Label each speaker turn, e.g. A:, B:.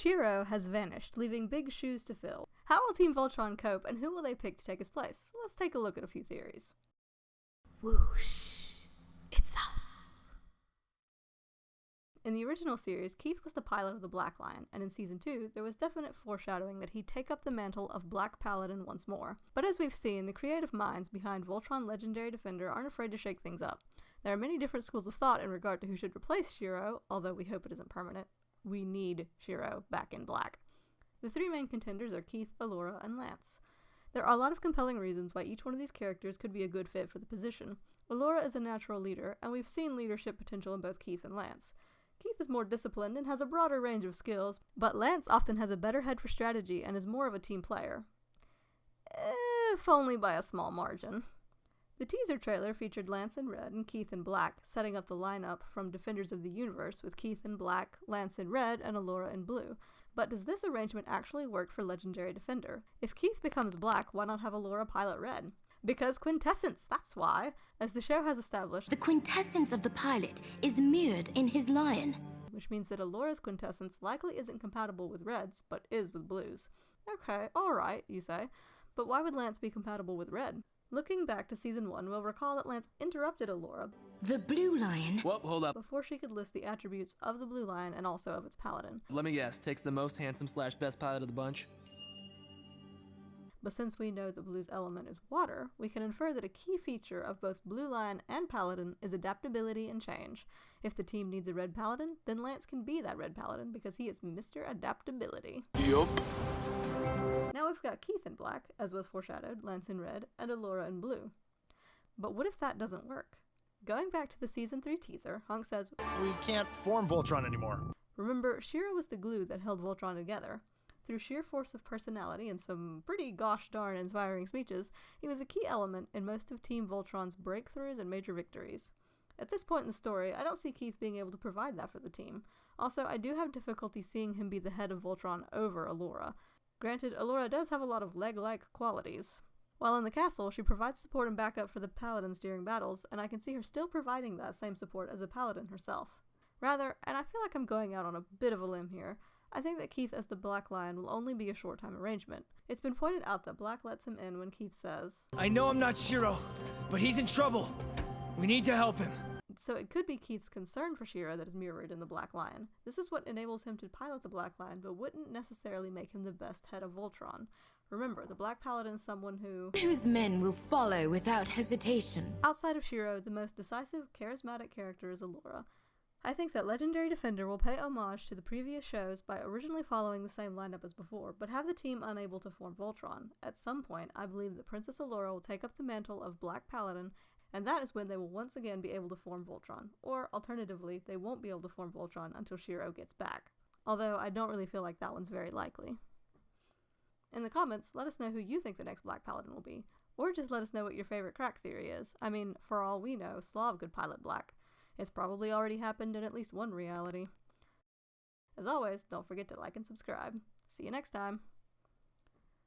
A: Shiro has vanished, leaving big shoes to fill. How will Team Voltron cope, and who will they pick to take his place? Let's take a look at a few theories.
B: Whoosh. It's us.
A: In the original series, Keith was the pilot of the Black Lion, and in Season 2, there was definite foreshadowing that he'd take up the mantle of Black Paladin once more. But as we've seen, the creative minds behind Voltron Legendary Defender aren't afraid to shake things up. There are many different schools of thought in regard to who should replace Shiro, although we hope it isn't permanent. We need Shiro back in black. The three main contenders are Keith, Allura, and Lance. There are a lot of compelling reasons why each one of these characters could be a good fit for the position. Allura is a natural leader, and we've seen leadership potential in both Keith and Lance. Keith is more disciplined and has a broader range of skills, but Lance often has a better head for strategy and is more of a team player. If only by a small margin. The teaser trailer featured Lance in red and Keith in black, setting up the lineup from Defenders of the Universe with Keith in black, Lance in red, and Allura in blue. But does this arrangement actually work for Legendary Defender? If Keith becomes black, why not have Allura pilot red? Because quintessence, that's why. As the show has established,
B: The quintessence of the pilot is mirrored in his lion.
A: which means that Allura's quintessence likely isn't compatible with reds, but is with blues. Okay, alright, you say. But why would Lance be compatible with red? Looking back to Season 1, we'll recall that Lance interrupted Allura
B: The blue lion.
C: Whoa, hold up.
A: before she could list the attributes of the blue lion and also of its paladin.
C: Let me guess, takes the most handsome / best pilot of the bunch?
A: But since we know the blue's element is water, we can infer that a key feature of both Blue Lion and Paladin is adaptability and change. If the team needs a red Paladin, then Lance can be that red Paladin because he is Mr. Adaptability.
C: Yup.
A: Now we've got Keith in black, as was foreshadowed, Lance in red, and Allura in blue. But what if that doesn't work? Going back to the Season 3 teaser, Hunk says,
D: We can't form Voltron anymore.
A: remember, Shiro was the glue that held Voltron together. Through sheer force of personality and some pretty gosh darn inspiring speeches, he was a key element in most of Team Voltron's breakthroughs and major victories. At this point in the story, I don't see Keith being able to provide that for the team. Also, I do have difficulty seeing him be the head of Voltron over Allura. Granted, Allura does have a lot of leg-like qualities. While in the castle, she provides support and backup for the paladins during battles, and I can see her still providing that same support as a paladin herself. Rather, and I feel like I'm going out on a bit of a limb here, I think that Keith as the Black Lion will only be a short-time arrangement. It's been pointed out that Black lets him in when Keith says,
E: I know I'm not Shiro, but he's in trouble. We need to help him.
A: so it could be Keith's concern for Shiro that is mirrored in the Black Lion. This is what enables him to pilot the Black Lion, but wouldn't necessarily make him the best head of Voltron. Remember, the Black Paladin is someone
B: Whose men will follow without hesitation.
A: outside of Shiro, the most decisive, charismatic character is Allura. I think that Legendary Defender will pay homage to the previous shows by originally following the same lineup as before, but have the team unable to form Voltron. At some point, I believe that Princess Allura will take up the mantle of Black Paladin, and that is when they will once again be able to form Voltron. Or, alternatively, they won't be able to form Voltron until Shiro gets back. Although, I don't really feel like that one's very likely. In the comments, let us know who you think the next Black Paladin will be. Or just let us know what your favorite crack theory is. I mean, for all we know, Slav could pilot Black. It's probably already happened in at least one reality. As always, don't forget to like and subscribe. See you next time!